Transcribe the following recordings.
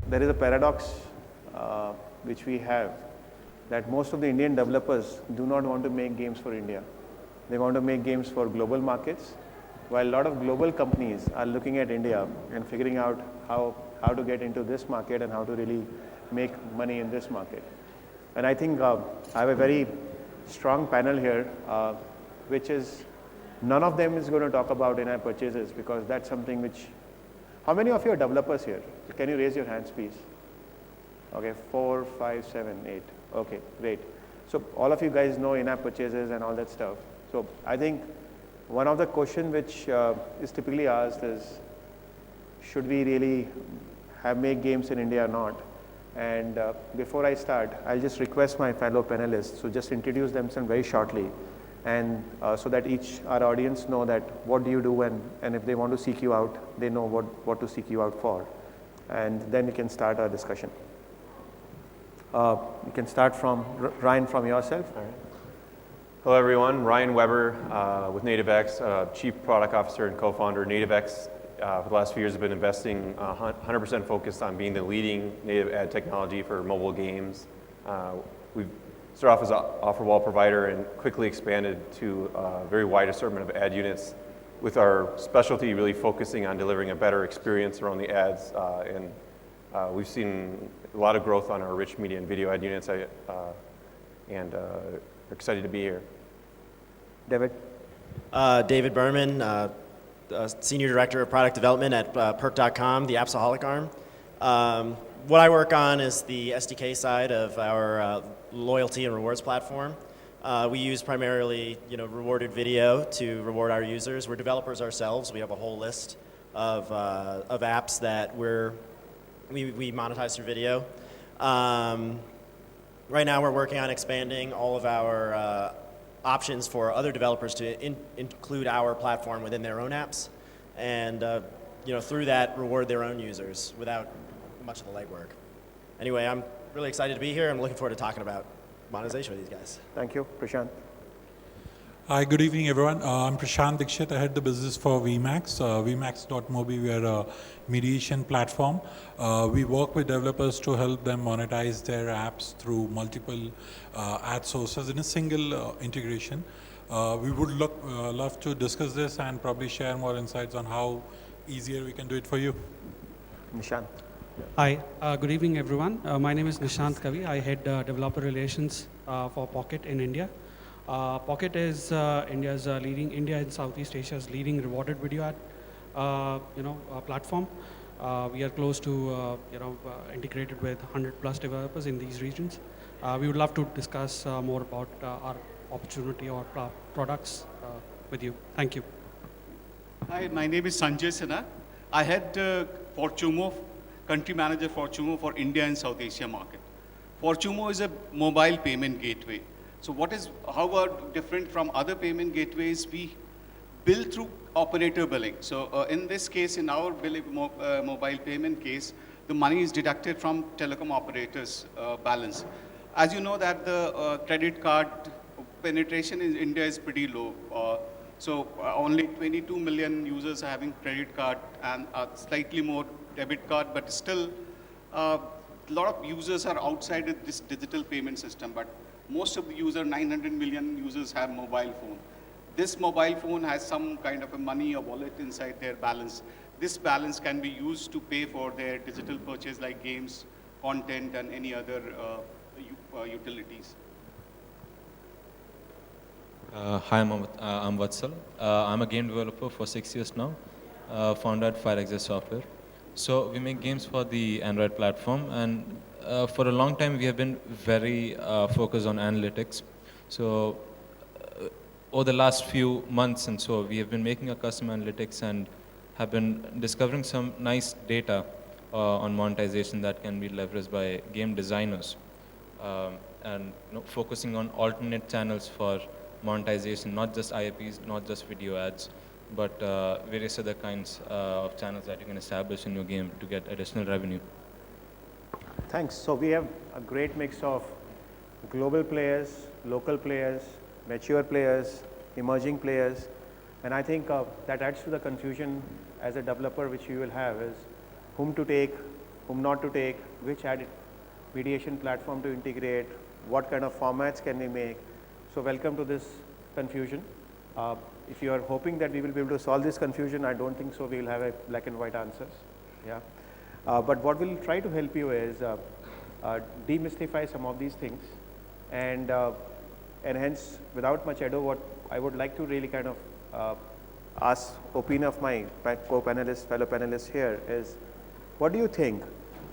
there is a paradox which we have, that most of the Indian developers do not want to make games for India. They want to make games for global markets, while a lot of global companies are looking at India and figuring out how to get into this market and how to really make money in this market. And I think I have a very strong panel here, which is none of them is going to talk about in-app purchases, because that's something which, how many of you are developers here? Can you raise your hands, please? Okay, 4, 5, 7, 8. Okay, great. So all of you guys know in-app purchases and all that stuff. So I think one of the questions which is typically asked is, should we really make games in India or not? And before I start, I'll just request my fellow panelists to just introduce themselves very shortly, and so that our audience know that what do you do, and if they want to seek you out, they know what to seek you out for. And then we can start our discussion. You can start from Ryan, from yourself. All right. Hello, everyone. Ryan Weber with NativeX, Chief Product Officer and co-founder. NativeX, for the last few years, have been investing 100% focused on being the leading native ad technology for mobile games. We've started off as an offer wall provider and quickly expanded to a very wide assortment of ad units, with our specialty really focusing on delivering a better experience around the ads. And we've seen a lot of growth on our rich media and video ad units, and we're excited to be here. David? David Berman, Senior Director of Product Development at Perk.com, the Appsaholic arm. What I work on is the SDK side of our loyalty and rewards platform. We use primarily, rewarded video to reward our users. We're developers ourselves. We have a whole list of apps that we monetize through video. Right now, we're working on expanding all of our options for other developers to include our platform within their own apps, and through that reward their own users without much of the legwork. Anyway, I'm really excited to be here. I'm looking forward to talking about monetization with these guys. Thank you. Prashant? Hi, good evening, everyone. I'm Prashant Dikshit. I head the business for VMAX. VMAX.mobi, we are a mediation platform. We work with developers to help them monetize their apps through multiple ad sources in a single integration. We would love to discuss this and probably share more insights on how easier we can do it for you. Nishant? Hi, good evening, everyone. My name is Nishant Kavi. I head developer relations for Pocket in India. Pocket is India and Southeast Asia's leading rewarded video ad, platform. We are close to, integrated with 100+ developers in these regions. We would love to discuss more about our opportunity or products with you. Thank you. Hi, my name is Sanjay Sinha. I head Fortumo, country manager Fortumo for India and South Asia market. Fortumo is a mobile payment gateway. So how are different from other payment gateways? We bill through operator billing. So in this case, in our mobile payment case, the money is deducted from telecom operators' balance. As you know that the credit card penetration in India is pretty low. So only 22 million users are having credit card and slightly more debit card, but still a lot of users are outside of this digital payment system. But most of the 900 million users have mobile phone. This mobile phone has some kind of a money or wallet inside their balance. This balance can be used to pay for their digital purchase like games, content, and any other utilities. Hi, I'm Vatsal. I'm a game developer for 6 years now, founder at FireExit Software. So we make games for the Android platform, and for a long time we have been very focused on analytics. So over the last few months and so, we have been making a custom analytics and have been discovering some nice data on monetization that can be leveraged by game designers, and focusing on alternate channels for monetization, not just IAPs, not just video ads, but various other kinds of channels that you can establish in your game to get additional revenue. Thanks. So we have a great mix of global players, local players, mature players, emerging players, and I think that adds to the confusion as a developer which you will have is whom to take, whom not to take, which ad mediation platform to integrate, what kind of formats can we make. So welcome to this confusion. If you are hoping that we will be able to solve this confusion, I don't think so. We will have a black and white answers. Yeah. But what we'll try to help you is demystify some of these things, and hence, without much ado, what I would like to really kind of ask opinion of my co-panelists, fellow panelists here is, what do you think?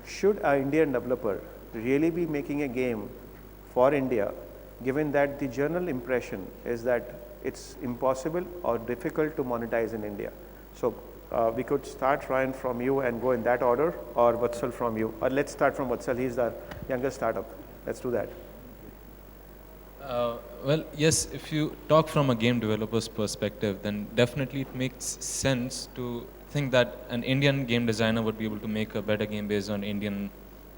Should an Indian developer really be making a game for India, given that the general impression is that it's impossible or difficult to monetize in India? So we could start, Ryan, from you and go in that order, or Vatsal from you. Or let's start from Vatsal. He's the youngest startup. Let's do that. Well, yes, if you talk from a game developer's perspective, then definitely it makes sense to think that an Indian game designer would be able to make a better game based on Indian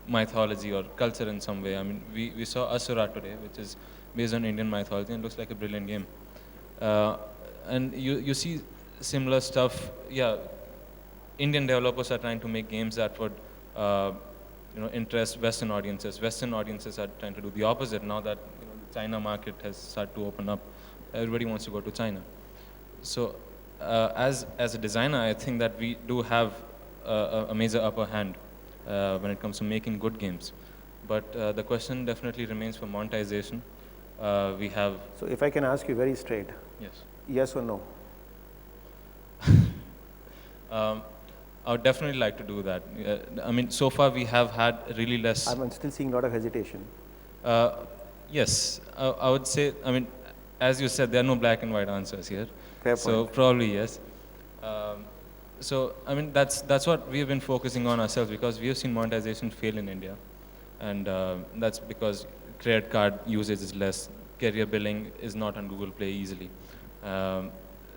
mythology or culture in some way. I mean, we saw Asura today, which is based on Indian mythology and looks like a brilliant game. And you see similar stuff. Yeah, Indian developers are trying to make games that would interest Western audiences. Western audiences are trying to do the opposite now that the China market has started to open up. Everybody wants to go to China. So as a designer, I think that we do have a major upper hand when it comes to making good games. But the question definitely remains for monetization. We have... So if I can ask you very straight. Yes. Yes or no? I would definitely like to do that. I mean, so far we have had really less... I'm still seeing a lot of hesitation. Yes, I would say, I mean, as you said, there are no black and white answers here. Fair So point. probably yes. So, I mean, that's what we have been focusing on ourselves, because we have seen monetization fail in India. And that's because credit card usage is less, carrier billing is not on Google Play easily.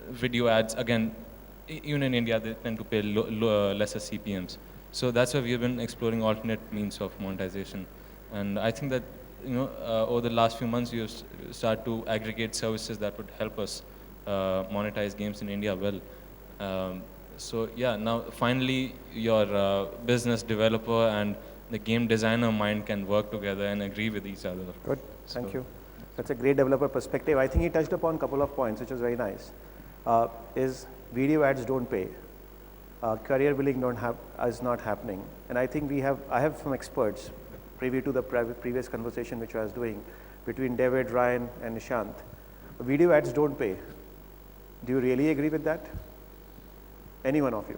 Video ads, again, even in India, they tend to pay lesser CPMs. So that's why we have been exploring alternate means of monetization. And I think that, over the last few months, we have started to aggregate services that would help us monetize games in India well. So yeah, now finally your business developer and the game designer mind can work together and agree with each other. Good, thank you. That's a great developer perspective. I think he touched upon a couple of points, which was very nice. Is video ads don't pay. Career billing is not happening. And I think I have some experts, preview to the previous conversation which I was doing between David, Ryan, and Nishant. Video ads don't pay. Do you really agree with that? Any one of you?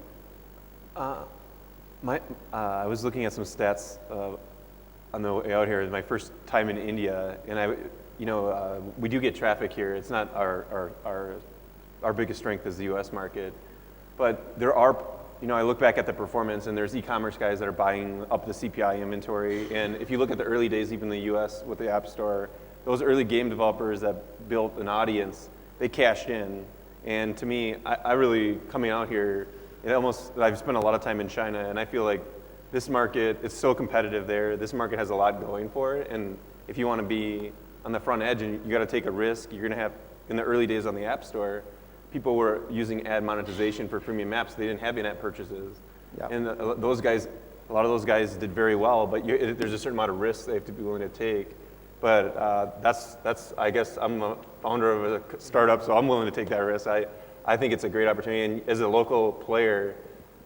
I was looking at some stats on the way out here. My first time in India, and we do get traffic here. It's not our biggest strength is the U.S. market, but there are. I look back at the performance, and there's e-commerce guys that are buying up the CPI inventory. And if you look at the early days, even in the U.S. with the App Store, those early game developers that built an audience, they cashed in. And to me, I really, coming out here, I've spent a lot of time in China, and I feel like this market, it's so competitive there. This market has a lot going for it. And if you want to be on the front edge and you got to take a risk, you're going to have, in the early days on the App Store, people were using ad monetization for premium apps. They didn't have in-app purchases. Yep. And a lot of those guys did very well, but there's a certain amount of risk they have to be willing to take. But I guess I'm a founder of a startup, so I'm willing to take that risk. I think it's a great opportunity. And as a local player,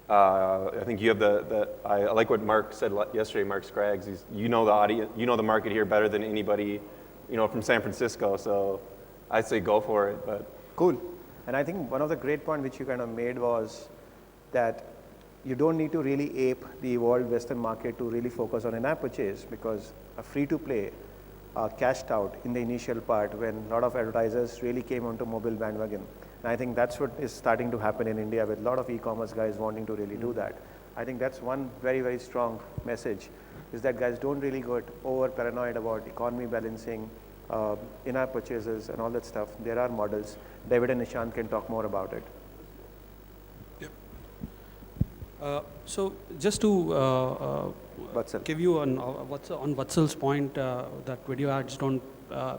I think you have I like what Mark said yesterday, Mark Scraggs. You know the audience, you know the market here better than anybody, from San Francisco. So I say go for it. But cool. And I think one of the great points which you kind of made was that you don't need to really ape the evolved Western market to really focus on in-app purchase, because a free-to-play cashed out in the initial part when a lot of advertisers really came onto mobile bandwagon. And I think that's what is starting to happen in India with a lot of e-commerce guys wanting to really do that. I think that's one very, very strong message, is that guys don't really get over paranoid about economy balancing, in-app purchases and all that stuff. There are models. David and Nishant can talk more about it. Yep. So just to give you on Vatsal's point that video ads don't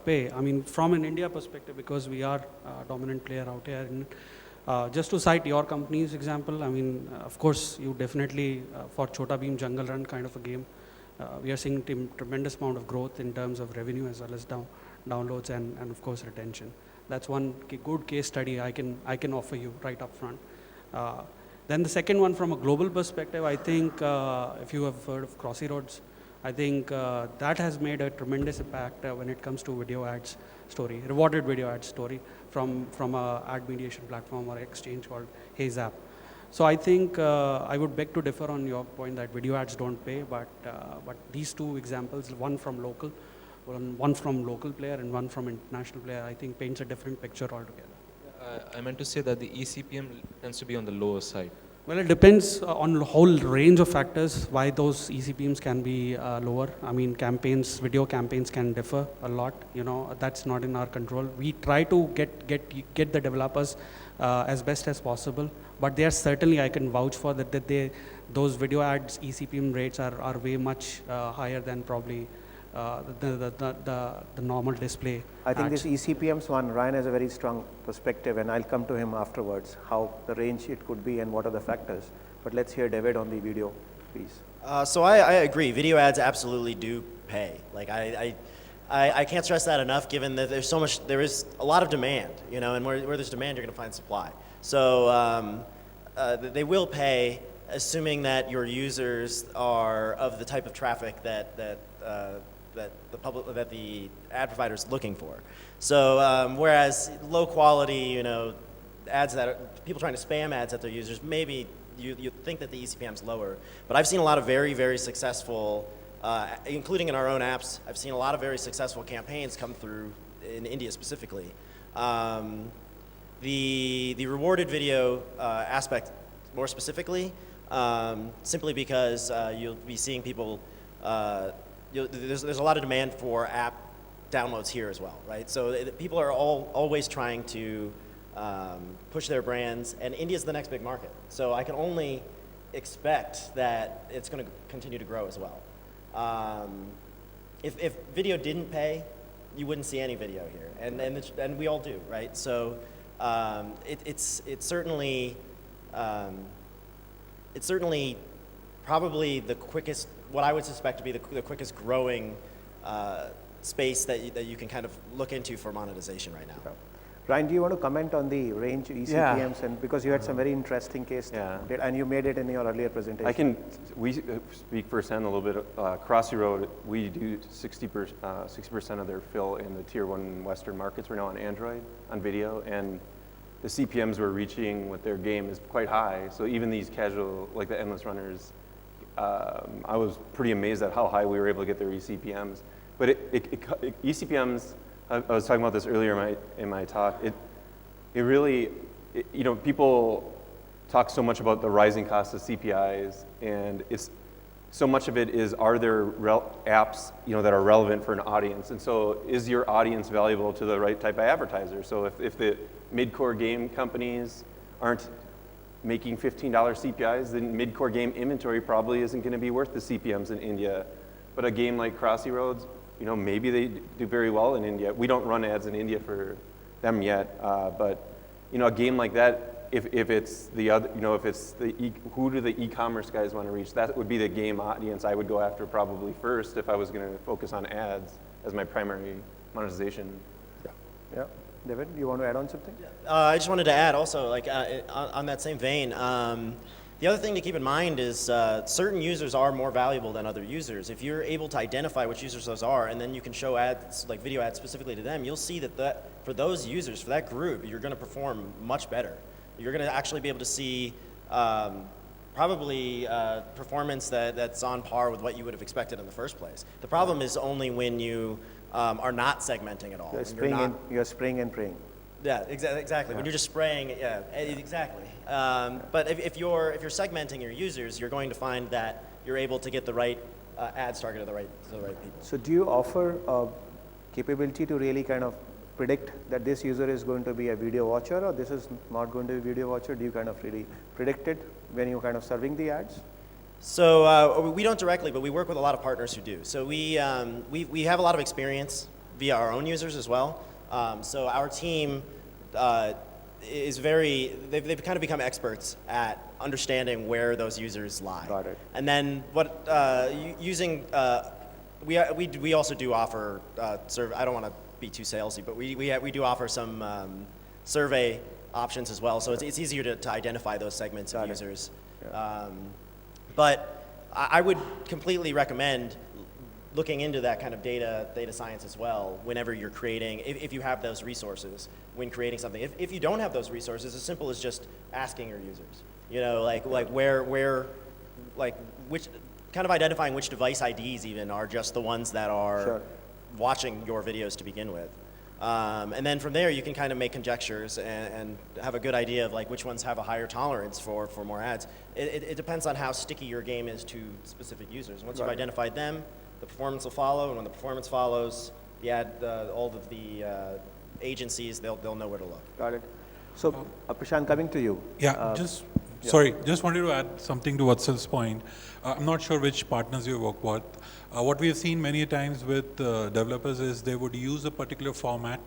pay. I mean, from an India perspective, because we are a dominant player out here, and Just to cite your company's example, I mean, of course, you definitely, for Chota Beam Jungle Run kind of a game, we are seeing tremendous amount of growth in terms of revenue as well as downloads and of course retention. That's one good case study I can offer you right up front. Then the second one, from a global perspective, I think if you have heard of Crossy Roads, I think that has made a tremendous impact when it comes to video ads story, rewarded video ads story from a ad mediation platform or exchange called Haze app. So I think I would beg to differ on your point that video ads don't pay, but these two examples, one from local player and one from international player, I think paints a different picture altogether. I meant to say that the eCPM tends to be on the lower side. Well, it depends on a whole range of factors why those eCPMs can be lower. I mean, video campaigns can differ a lot. You know, that's not in our control. We try to get the developers as best as possible, but they are certainly, I can vouch for that those video ads eCPM rates are way much higher than probably the normal display I think ads. this eCPMs one, Ryan has a very strong perspective, and I'll come to him afterwards, how the range it could be and what are the factors. But let's hear David on the video, please. So I agree. Video ads absolutely do pay. Like I can't stress that enough, given that there is a lot of demand, you know, and where there's demand, you're going to find supply. So they will pay, assuming that your users are of the type of traffic that the ad provider is looking for. So whereas low quality, you know, ads that are people trying to spam ads at their users, maybe you think that the eCPM is lower. But I've seen a lot of very, very successful, including in our own apps, I've seen a lot of very successful campaigns come through in India specifically. The rewarded video aspect more specifically, simply because you'll be seeing people, there's a lot of demand for app downloads here as well, right? So people are always trying to push their brands, and India's the next big market. So I can only expect that it's going to continue to grow as well. If video didn't pay, you wouldn't see any video here, and we all do, right? So it's certainly probably the quickest, what I would suspect to be the quickest growing space that you can kind of look into for monetization right now. Yeah. Ryan, do you want to comment on the range eCPMs? And because you had some very interesting case, and you made it in your earlier presentation. We speak firsthand a little bit. Crossy Road, we do 60% of their fill in the tier 1 Western markets right now on Android, on video, and the CPMs we're reaching with their game is quite high. So even these casual, like the Endless Runners, I was pretty amazed at how high we were able to get their eCPMs. But eCPMs, I was talking about this earlier in my talk. It really, you know, people talk so much about the rising costs of CPIs, and so much of it is, are there apps, you know, that are relevant for an audience? And so is your audience valuable to the right type of advertiser? So if the mid-core game companies aren't making $15 CPIs, then mid-core game inventory probably isn't going to be worth the CPMs in India. But a game like Crossy Roads, you know, maybe they do very well in India. We don't run ads in India for them yet, but you know, a game like that, if it's the other, you know, if it's who do the e-commerce guys want to reach? That would be the game audience I would go after probably first if I was going to focus on ads as my primary monetization. Yeah. David, you want to add on something? I just wanted to add also, like on that same vein, the other thing to keep in mind is certain users are more valuable than other users. If you're able to identify which users those are, and then you can show ads, like video ads specifically to them, you'll see that for those users, for that group, you're going to perform much better. You're going to actually be able to see probably performance that's on par with what you would have expected in the first place. The problem is only when you are not segmenting at all. You're spraying and praying. Yeah, exactly. When you're just spraying, exactly. But if you're segmenting your users, you're going to find that you're able to get the right ads targeted to the right people. So do you offer a capability to really kind of predict that this user is going to be a video watcher or this is not going to be a video watcher? Do you kind of really predict it when you're kind of serving the ads? So we don't directly, but we work with a lot of partners who do. So we have a lot of experience via our own users as well. So our team is they've kind of become experts at understanding where those users lie. Got it. And then we also do offer I don't want to be too salesy, but we do offer some survey options as well. So it's easier to identify those segments of users. Yeah. But I would completely recommend looking into that kind of data science as well whenever you're creating, if you have those resources when creating something. If you don't have those resources, as simple as just asking your users, which kind of identifying which device IDs even are just the ones that are watching your videos to begin with. And then from there, you can kind of make conjectures and have a good idea of like which ones have a higher tolerance for more ads. It depends on how sticky your game is to specific users. Once you've identified them, the performance will follow, and when the performance follows, all of the agencies, they'll know where to look. Got it. So, Prashant, coming to you. Yeah, just wanted to add something to Vatsal's point. I'm not sure which partners you work with. What we have seen many times with developers is they would use a particular format,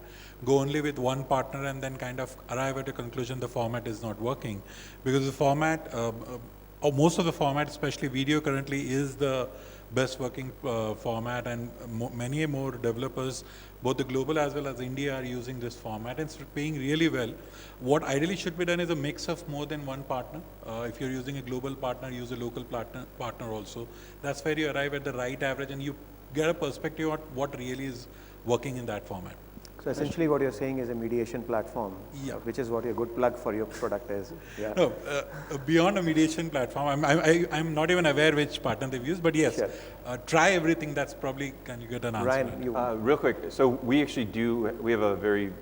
go only with one partner, and then kind of arrive at a conclusion the format is not working. Because the format, or most of the format, especially video currently, is the best working format, and many more developers, both the global as well as India, are using this format, and it's paying really well. What ideally should be done is a mix of more than one partner. If you're using a global partner, use a local partner also. That's where you arrive at the right average, and you get a perspective on what really is working in that format. So essentially what you're saying is a mediation platform, which is what a good plug for your product is. Yeah. No, beyond a mediation platform, I'm not even aware which partner they've used, but yes, try everything. That's probably, can you get an answer? Ryan, you. Real quick, so we actually we have a very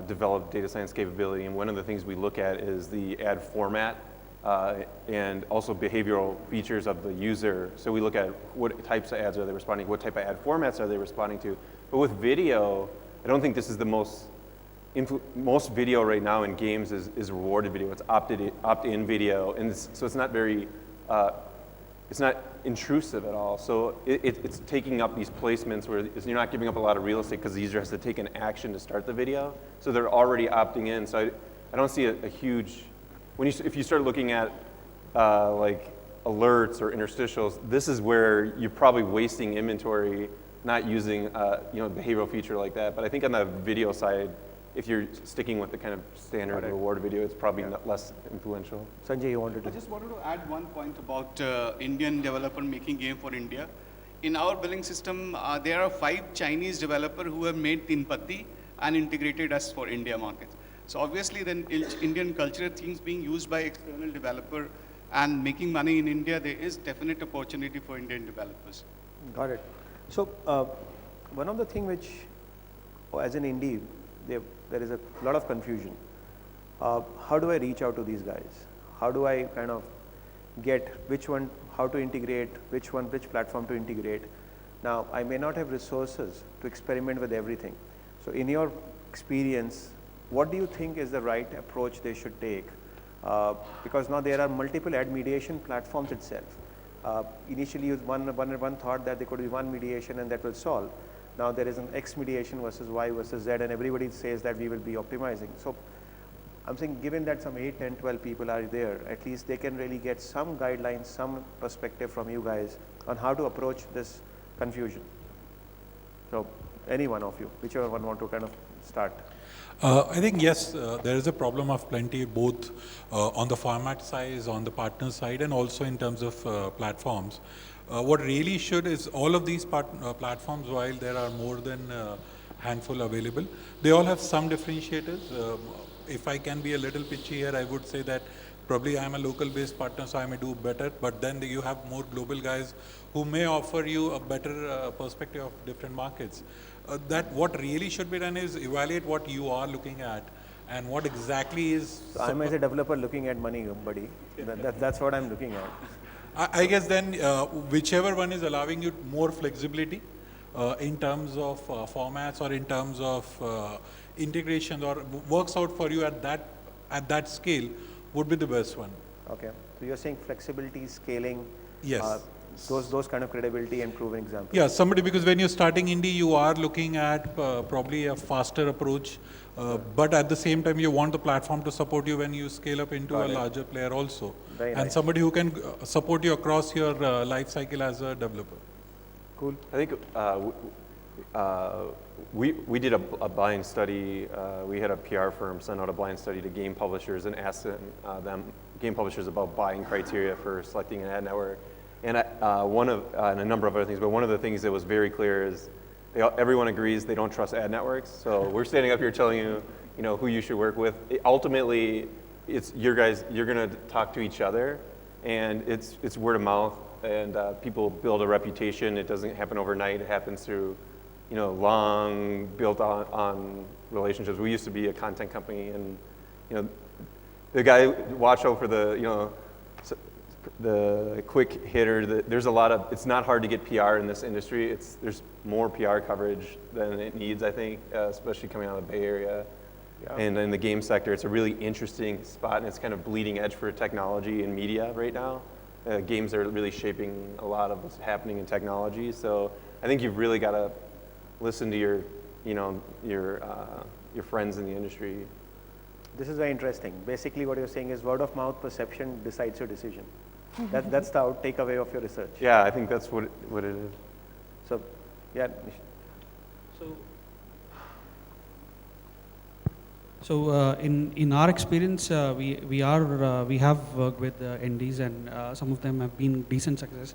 developed data science capability, and one of the things we look at is the ad format and also behavioral features of the user. So we look at what types of ads are they responding, what type of ad formats are they responding to. But with video, I don't think this is the most video right now in games is rewarded video. It's opt-in video, and so it's not very, it's not intrusive at all. So it's taking up these placements where you're not giving up a lot of real estate because the user has to take an action to start the video. So they're already opting in. So I don't see a huge, if you start looking at like alerts or interstitials, this is where you're probably wasting inventory not using behavioral feature like that. But I think on the video side, if you're sticking with the kind of standard reward video, it's probably less influential. Sanjay, you wanted to? I just wanted to add one point about Indian developer making game for India. In our billing system, there are 5 Chinese developers who have made Tinpatti and integrated us for India markets. So obviously then Indian cultural themes being used by external developer and making money in India, there is definite opportunity for Indian developers. Got it. So one of the things which, as an indie, there is a lot of confusion. How do I reach out to these guys? How do I kind of get which one, how to integrate, which platform to integrate? Now, I may not have resources to experiment with everything. So in your experience, what do you think is the right approach they should take? Because now there are multiple ad mediation platforms itself. Initially, one thought that there could be one mediation and that will solve. Now there is an X mediation versus Y versus Z, and everybody says that we will be optimizing. So I'm saying, given that some 8, 10, 12 people are there, at least they can really get some guidelines, some perspective from you guys on how to approach this confusion. So any one of you, whichever one want to kind of start. I think yes, there is a problem of plenty, both on the format size, on the partner side, and also in terms of platforms. What really should is all of these platforms, while there are more than a handful available, they all have some differentiators. If I can be a little pitchy here, I would say that probably I'm a local-based partner, so I may do better, but then you have more global guys who may offer you a better perspective of different markets. That what really should be done is evaluate what you are looking at and what exactly is... So I'm as a developer looking at money, buddy. That's what I'm looking at. I guess then whichever one is allowing you more flexibility in terms of formats or in terms of integration or works out for you at that scale would be the best one. Okay. So you're saying flexibility, scaling. Yes. those kind of credibility and proven examples. Yeah, somebody, because when you're starting indie, you are looking at probably a faster approach, but at the same time, you want the platform to support you when you scale up into a larger player also. Very and nice. somebody who can support you across your life cycle as a developer. Cool. I think we did a blind study. We had a PR firm send out a blind study to game publishers and ask them game publishers about buying criteria for selecting an ad network, and and a number of other things. But one of the things that was very clear is everyone agrees they don't trust ad networks. So we're standing up here telling you, who you should work with. Ultimately, it's you're going to talk to each other, and it's word of mouth. And people build a reputation. It doesn't happen overnight. It happens through, long built on relationships. We used to be a content company, and the guy watch out for the quick hitter. There's a lot of. It's not hard to get PR in this industry. There's more PR coverage than it needs, I think, especially coming out of the Bay Area. Yeah. And in the game sector, it's a really interesting spot, and it's kind of bleeding edge for technology and media right now. Games are really shaping a lot of what's happening in technology. So I think you've really got to listen to your friends in the industry. This is very interesting. Basically, what you're saying is word of mouth perception decides your decision. That's the takeaway of your research. Yeah, I think that's what it is. So, yeah. So in our experience, we have worked with NDs, and some of them have been decent success.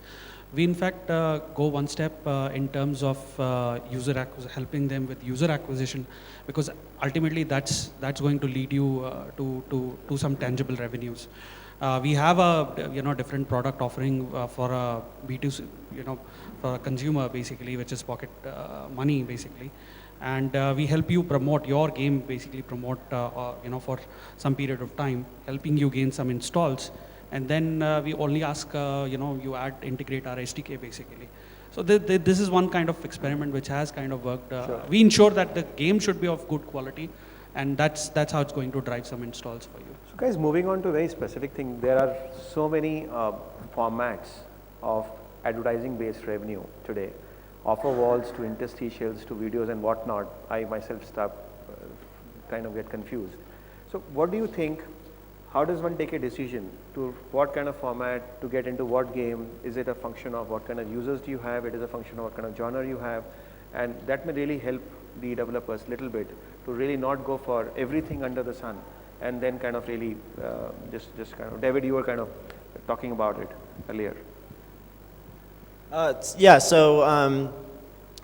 We in fact go one step in terms of helping them with user acquisition, because ultimately that's going to lead you to some tangible revenues. We have a different product offering for a B2C, for a consumer basically, which is pocket money basically. And we help you promote your game, basically promote, for some period of time, helping you gain some installs. And then we only ask, you integrate our SDK basically. So this is one kind of experiment which has kind of worked. Sure. We ensure that the game should be of good quality, and that's how it's going to drive some installs for you. So guys, moving on to a very specific thing, there are so many formats of advertising-based revenue today. Offer walls to interstitials to videos and whatnot. I myself kind of get confused. So what do you think, how does one take a decision to what kind of format to get into what game? Is it a function of what kind of users do you have? It is a function of what kind of genre you have? And that may really help the developers a little bit to really not go for everything under the sun, and then kind of really just kind of, David, you were kind of talking about it earlier. Yeah, so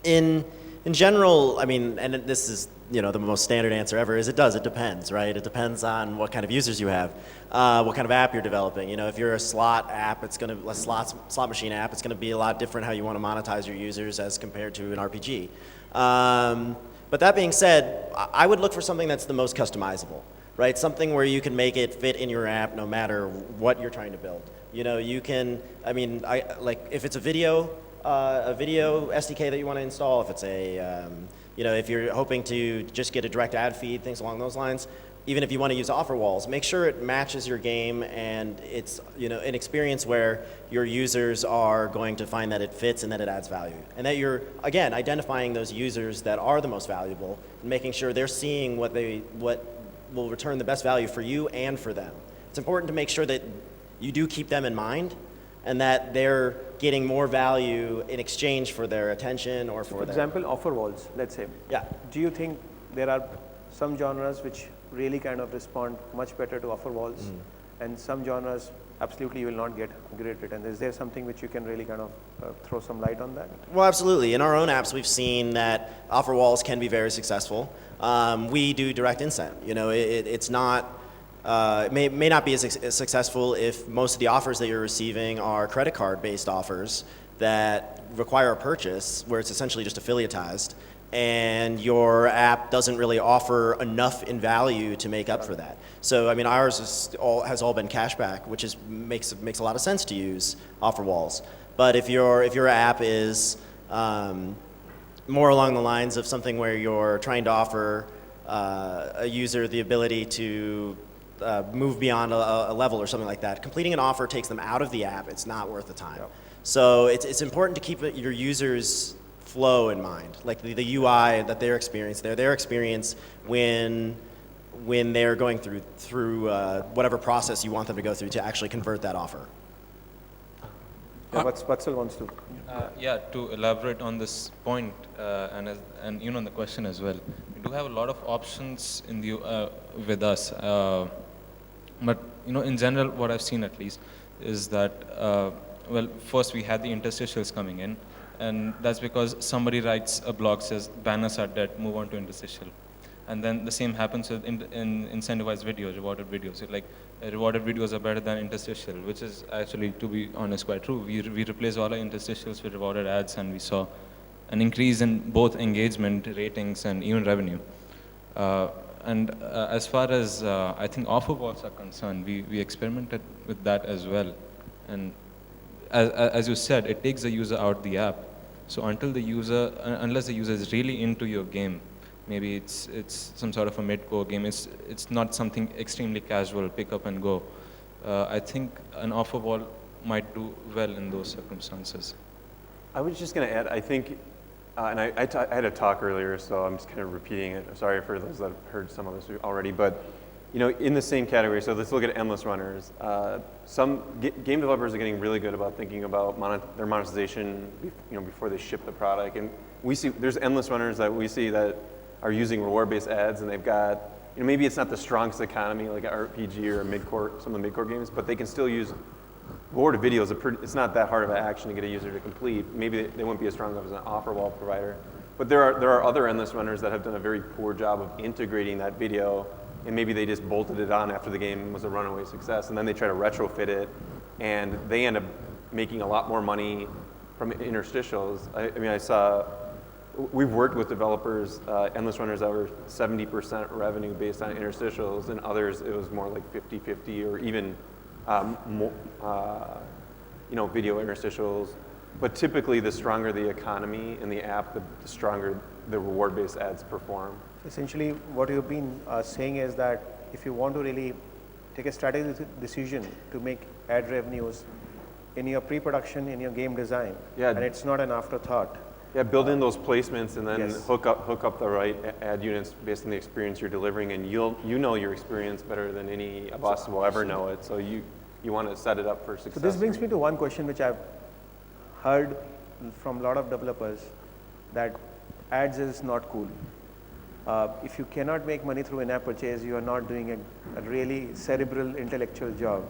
in general, I mean, and this is the most standard answer ever, is it depends, right? It depends on what kind of users you have, what kind of app you're developing. If you're a slot app, slot machine app, it's going to be a lot different how you want to monetize your users as compared to an RPG. But that being said, I would look for something that's the most customizable, right? Something where you can make it fit in your app no matter what you're trying to build. You can, if it's a video SDK that you want to install, if it's if you're hoping to just get a direct ad feed, things along those lines, even if you want to use offer walls, make sure it matches your game and it's, an experience where your users are going to find that it fits and that it adds value. And that you're, again, identifying those users that are the most valuable and making sure they're seeing what will return the best value for you and for them. It's important to make sure that you do keep them in mind and that they're getting more value in exchange for their attention or for example, offer walls, let's say. Yeah. Do you think there are some genres which really kind of respond much better to offer walls, and some genres absolutely you will not get great return? Is there something which you can really kind of throw some light on that? Well, absolutely. In our own apps, we've seen that offer walls can be very successful. We do direct incent. It's not. It may not be as successful if most of the offers that you're receiving are credit card based offers that require a purchase, where it's essentially just affiliatized, and your app doesn't really offer enough in value to make up for that. So, I mean, ours has all been cashback, which makes a lot of sense to use offer walls. But if your app is more along the lines of something where you're trying to offer a user the ability to move beyond a level or something like that, completing an offer takes them out of the app. It's not worth the time. Yep. So it's important to keep your users' flow in mind, like the UI that they're experiencing, their experience when they're going through whatever process you want them to go through to actually convert that offer. Yeah, Vatsal wants to. Yeah, to elaborate on this point and on the question as well, we do have a lot of options in the with us, but in general, what I've seen at least is that well, first we had the interstitials coming in, and that's because somebody writes a blog says banners are dead, move on to interstitial. And then the same happens with in incentivized videos, rewarded videos. Rewarded videos are better than interstitial, which is actually, to be honest, quite true. We replaced all our interstitials with rewarded ads, and we saw an increase in both engagement, ratings, and even revenue. As far as I think offer walls are concerned, we experimented with that as well. And as you said, it takes the user out the app. So unless the user is really into your game, maybe it's some sort of a mid-core game. It's not something extremely casual, pick up and go. I think an offer wall might do well in those circumstances. I was just going to add, I think, and I had a talk earlier, so I'm just kind of repeating it. I'm sorry for those that have heard some of this already, but in the same category, so let's look at endless runners. Some game developers are getting really good about thinking about their monetization, before they ship the product, and we see there's endless runners that we see that are using reward-based ads, and they've got, maybe it's not the strongest economy like an RPG or a mid-core, some of the mid-core games, but they can still use rewarded videos. It's not that hard of an action to get a user to complete. Maybe they wouldn't be as strong as an offer wall provider. But there are other endless runners that have done a very poor job of integrating that video, and maybe they just bolted it on after the game was a runaway success, and then they try to retrofit it, and they end up making a lot more money from interstitials. I saw, we've worked with developers, endless runners that were 70% revenue based on interstitials, and others it was more like 50-50 or even video interstitials. But typically, the stronger the economy in the app, the stronger the reward-based ads perform. Essentially, what you've been saying is that if you want to really take a strategic decision to make ad revenues in your pre-production, in your game design, Yeah. and it's not an afterthought. Yeah, build in those placements and then Yes. hook up the right ad units based on the experience you're delivering, and you know your experience better than any of us will ever know it. So you want to set it up for success. So this brings me to one question which I've heard from a lot of developers, that ads is not cool. If you cannot make money through in-app purchase, you are not doing a really cerebral, intellectual job.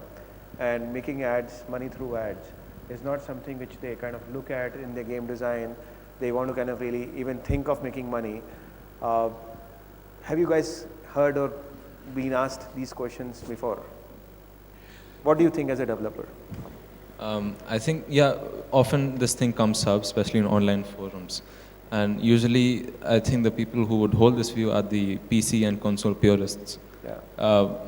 And making money through ads is not something which they kind of look at in their game design. They want to kind of really even think of making money. Have you guys heard or been asked these questions before? What do you think as a developer? I think, often this thing comes up, especially in online forums. And usually, I think the people who would hold this view are the PC and console purists. Yeah.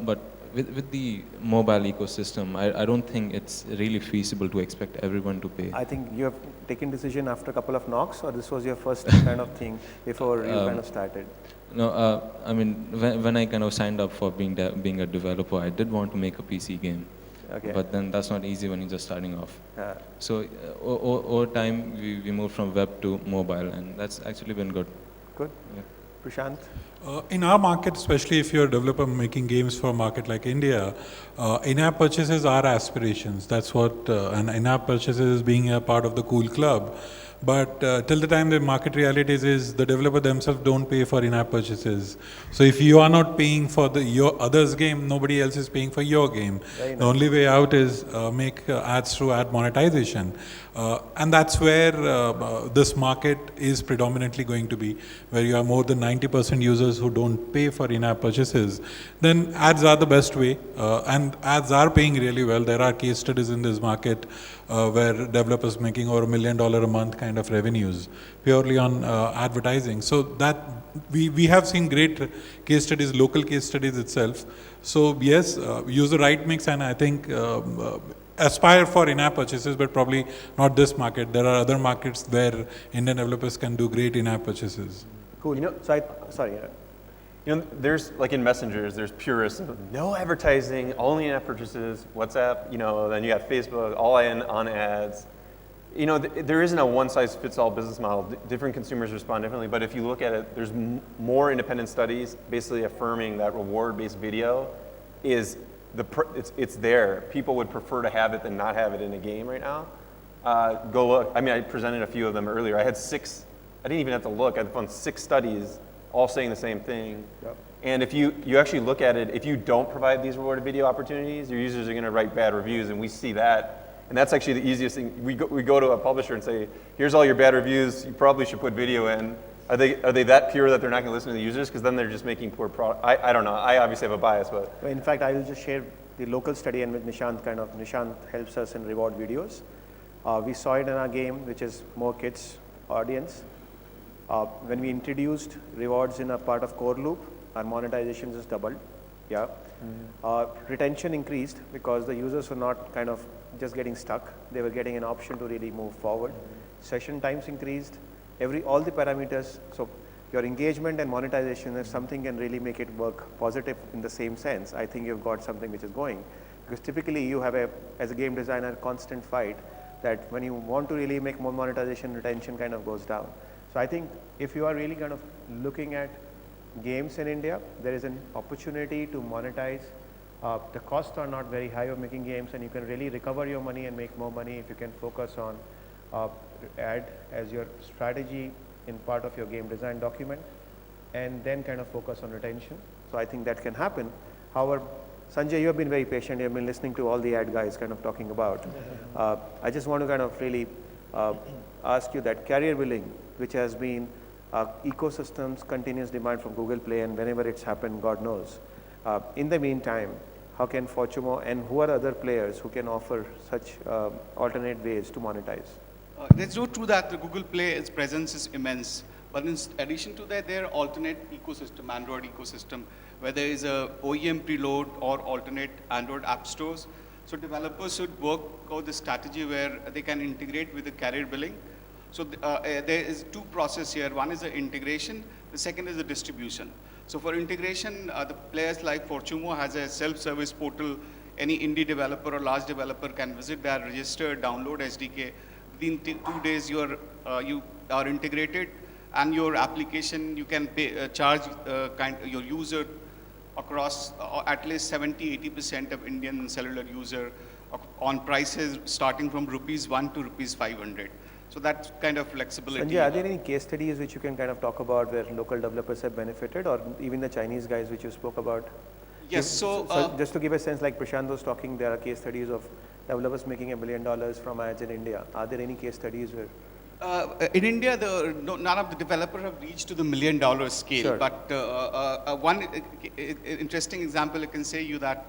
But with the mobile ecosystem, I don't think it's really feasible to expect everyone to pay. I think you have taken decision after a couple of knocks, or this was your first kind of thing before you kind of started? No, when I kind of signed up for being a developer, I did want to make a PC game. Okay. But then that's not easy when you're just starting off. Yeah. So over time, we moved from web to mobile, and that's actually been good. Good. Yeah. Prashant? In our market, especially if you're a developer making games for a market like India, in-app purchases are aspirations. That's what, and in-app purchases being a part of the cool club. But till the time the market realities is the developer themselves don't pay for in-app purchases. So if you are not paying for your other's game, nobody else is paying for your game. The only way out is make ads through ad monetization. And that's where this market is predominantly going to be, where you have more than 90% users who don't pay for in-app purchases. Then ads are the best way, and ads are paying really well. There are case studies in this market where developers making over $1 million a month kind of revenues purely on advertising. So that we have seen great case studies, local case studies itself. So yes, use the right mix, and I think aspire for in-app purchases, but probably not this market. There are other markets where Indian developers can do great in-app purchases. Cool. So sorry. There's, like in messengers, there's purists, no advertising, only in-app purchases, WhatsApp, then you got Facebook, all in on ads. You know, there isn't a one-size-fits-all business model. Different consumers respond differently, but if you look at it, there's more independent studies basically affirming that reward-based video is it's there. People would prefer to have it than not have it in a game right now. Go look. I mean, I presented a few of them earlier. I had 6. I didn't even have to look. I found 6 studies all saying the same thing. Yep. And if you actually look at it, if you don't provide these rewarded video opportunities, your users are going to write bad reviews, and we see that. And that's actually the easiest thing. We go to a publisher and say, here's all your bad reviews. You probably should put video in. Are they that pure that they're not going to listen to the users? Because then they're just making poor product. I don't know. I obviously have a bias, but. In fact, I will just share the local study, and with Nishant, Nishant helps us in reward videos. We saw it in our game, which is more kids audience. When we introduced rewards in a part of core loop, our monetization just doubled. Yeah. Retention increased because the users were not kind of just getting stuck. They were getting an option to really move forward. Session times increased. All the parameters. So your engagement and monetization, if something can really make it work positive in the same sense, I think you've got something which is going. Because typically you have as a game designer, constant fight that when you want to really make more monetization, retention kind of goes down. So I think if you are really kind of looking at games in India, there is an opportunity to monetize. The costs are not very high of making games, and you can really recover your money and make more money if you can focus on ad as your strategy in part of your game design document, and then kind of focus on retention. So I think that can happen. However, Sanjay, you have been very patient. You have been listening to all the ad guys kind of talking about. I just want to kind of really ask you that carrier billing, which has been ecosystems, continuous demand from Google Play, and whenever it's happened, God knows. In the meantime, how can Fortumo and who are other players who can offer such alternate ways to monetize? It's so true that the Google Play, its presence is immense. But in addition to that, there are alternate ecosystem, Android ecosystem, where there is a OEM preload or alternate Android app stores. So developers should work out the strategy where they can integrate with the carrier billing. So there is 2 processes here. One is the integration. The second is the distribution. So for integration, the players like Fortumo has a self-service portal. Any indie developer or large developer can visit there, register, download SDK. Within 2 days, you are integrated, and your application, you can charge your user across at least 70-80% of Indian cellular user on prices starting from ₹1 to ₹500. So that's kind of flexibility. Sanjay, are there any case studies which you can kind of talk about where local developers have benefited, or even the Chinese guys which you spoke about? Yes, so just to give a sense, like Prashant was talking, there are case studies of developers making $1 million from ads in India. Are there any case studies where? In India, none of the developers have reached to the $1 million scale. Sure. But one interesting example, I can say you that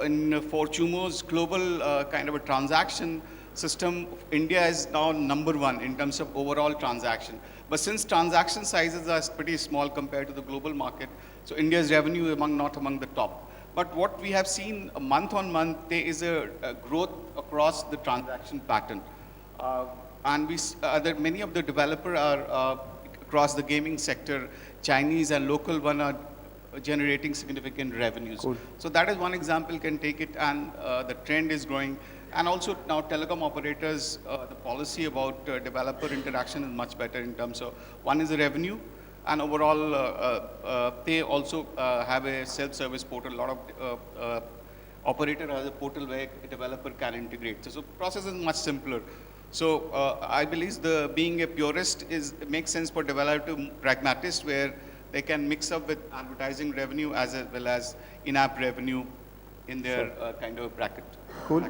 in Fortumo's global kind of a transaction system, India is now #1 in terms of overall transaction. But since transaction sizes are pretty small compared to the global market, so India's revenue not among the top. But what we have seen month on month, there is a growth across the transaction pattern. And many of the developers are across the gaming sector, Chinese and local one are generating significant revenues. Cool. So that is one example, can take it, and the trend is growing. And also now telecom operators, the policy about developer interaction is much better in terms of, one is the revenue, and overall they also have a self-service portal. A lot of operator has a portal where a developer can integrate. So process is much simpler. So I believe being a purist makes sense for developer to pragmatist, where they can mix up with advertising revenue as well as in-app revenue in their kind of bracket. Cool.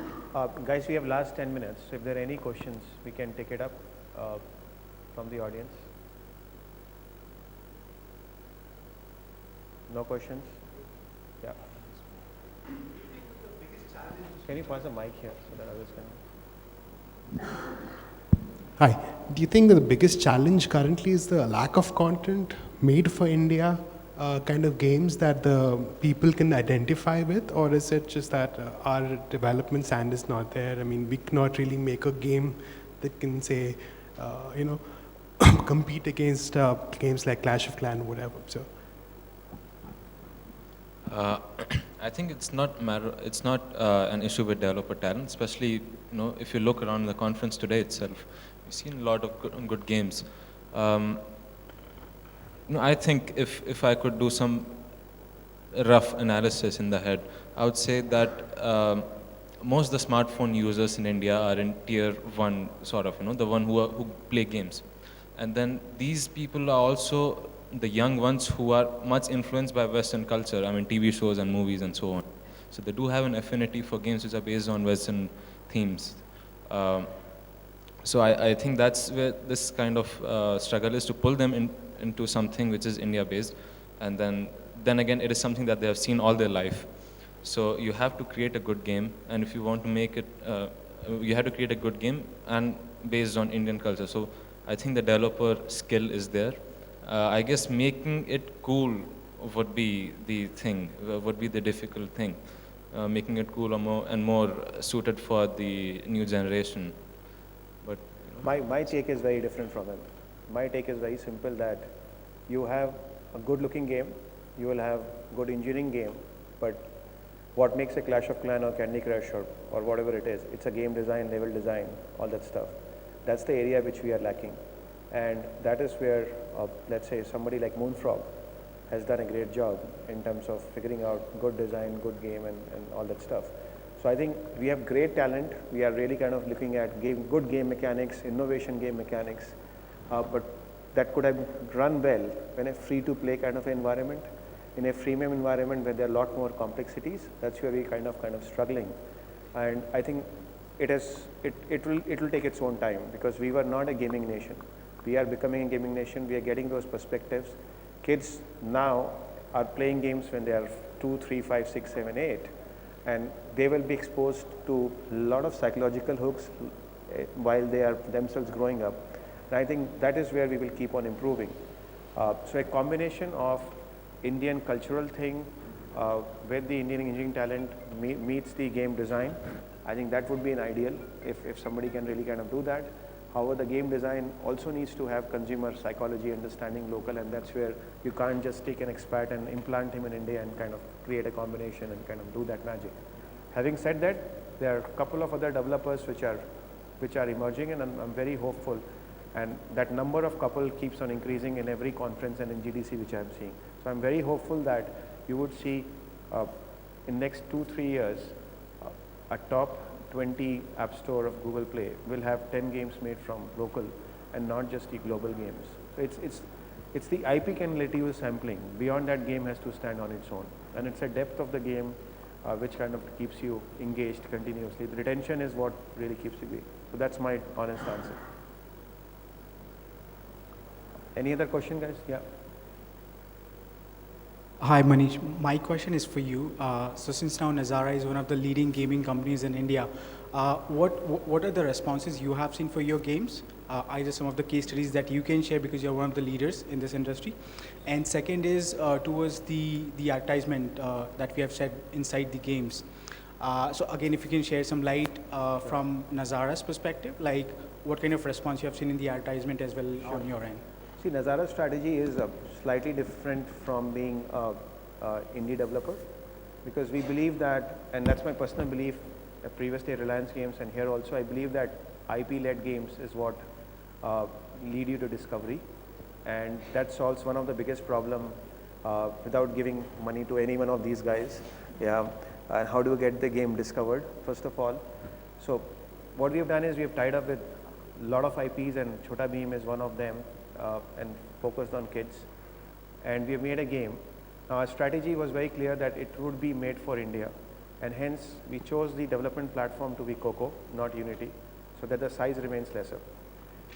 Guys, we have last 10 minutes. So if there are any questions, we can take it up from the audience. No questions? Yeah. Can you pass the mic here so that others can? Hi. Do you think that the biggest challenge currently is the lack of content made for India, kind of games that the people can identify with, or is it just that our development stand is not there? I mean, we cannot really make a game that can say, compete against games like Clash of Clans or whatever. So. I think it's not matter. It's not an issue with developer talent, especially if you look around the conference today itself, we've seen a lot of good games. Um, I think if I could do some rough analysis in the head, I would say that most of the smartphone users in India are in tier one, sort of, the one who play games, and then these people are also the young ones who are much influenced by Western culture. I mean, TV shows and movies and so on. So they do have an affinity for games which are based on Western themes. Um, so I think that's where this kind of struggle is, to pull them into something which is India based, and then again it is something that they have seen all their life. So you have to create a good game, and if you want to make it, you have to create a good game and based on Indian culture. So I think the developer skill is there. I guess making it cool would be the thing, would be the difficult thing. Making it cool and more suited for the new generation. But My take is very different from him. My take is very simple, that you have a good looking game, you will have good engineering game, but what makes a Clash of Clan or Candy Crush or whatever it is, it's a game design, level design, all that stuff. That's the area which we are lacking. And that is where, let's say, somebody like Moonfrog has done a great job in terms of figuring out good design, good game, and all that stuff. So I think we have great talent. We are really kind of looking at good game mechanics, innovation game mechanics, but that could have run well in a free-to-play kind of environment. In a freemium environment where there are a lot more complexities, that's where we kind of struggling. And I think it will take its own time, because we were not a gaming nation. We are becoming a gaming nation. We are getting those perspectives. Kids now are playing games when they are 2, 3, 5, 6, 7, 8, and they will be exposed to a lot of psychological hooks while they are themselves growing up. And I think that is where we will keep on improving. So a combination of Indian cultural thing where the Indian engineering talent meets the game design, I think that would be an ideal if somebody can really kind of do that. However, the game design also needs to have consumer psychology, understanding local, and that's where you can't just take an expat and implant him in India and kind of create a combination and kind of do that magic. Having said that, there are a couple of other developers which are emerging, and I'm very hopeful, and that number of couple keeps on increasing in every conference and in GDC which I'm seeing. So I'm very hopeful that you would see in next 2-3 years a top 20 app store of Google Play will have 10 games made from local and not just the global games. So it's the IP can let you sampling. Beyond that, game has to stand on its own, and it's a depth of the game which kind of keeps you engaged continuously. The retention is what really keeps you going. So that's my honest answer. Any other question, guys? Yeah. Hi, Manish. My question is for you. So since now Nazara is one of the leading gaming companies in India, what are the responses you have seen for your games? Either some of the case studies that you can share because you're one of the leaders in this industry. And second is towards the advertisement that we have said inside the games. So again, if you can share some light from Nazara's perspective, like what kind of response you have seen in the advertisement as well on your end. See, Nazara's strategy is slightly different from being indie developer, because we believe that, and that's my personal belief, previously at Reliance Games and here also, I believe that IP-led games is what lead you to discovery, and that solves one of the biggest problem without giving money to any one of these guys. Yeah, and how do you get the game discovered, first of all? So what we have done is we have tied up with a lot of IPs, and Chhota Bheem is one of them, and focused on kids, and we have made a game. Our strategy was very clear that it would be made for India, and hence we chose the development platform to be Coco, not Unity, so that the size remains lesser.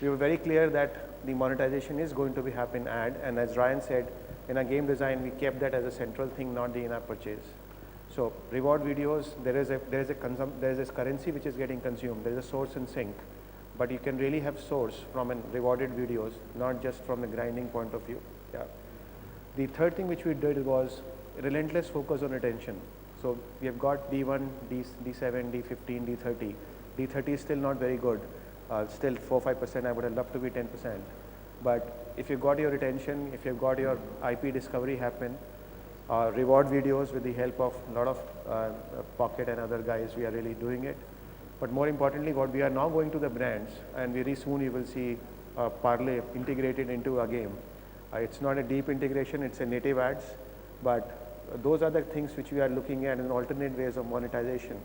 We were very clear that the monetization is going to be happen ad, and as Ryan said, in our game design we kept that as a central thing, not the in-app purchase. So reward videos, there is a currency which is getting consumed, there is a source and sink, but you can really have source from rewarded videos, not just from the grinding point of view. Yeah. The third thing which we did was relentless focus on retention. So we have got D1, D7, D15, D30. D30 is still not very good, still 4-5%. I would have loved to be 10%. But if you got your retention, if you've got your IP discovery happen, reward videos with the help of a lot of Pocket and other guys. We are really doing it. But more importantly, what we are now going to the brands, and very soon you will see Parlay integrated into a game. It's not a deep integration, it's a native ads, but those are the things which we are looking at in alternate ways of monetization.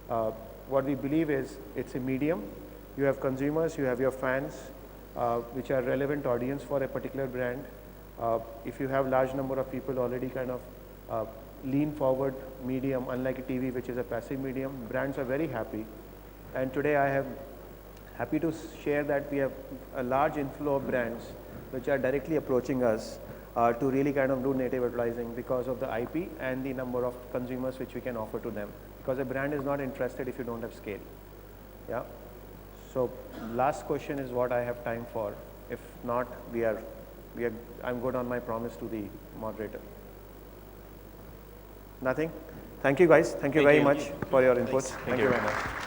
What we believe is it's a medium. You have consumers, you have your fans, which are relevant audience for a particular brand. If you have large number of people already kind of lean forward medium, unlike a TV, which is a passive medium, brands are very happy. And today I am happy to share that we have a large inflow of brands which are directly approaching us to really kind of do native advertising because of the IP and the number of consumers which we can offer to them. Because a brand is not interested if you don't have scale. Yeah. So last question is what I have time for. If not, I'm good on my promise to the moderator. Nothing? Thank you guys. Thank you very much for your inputs. Thank you very much.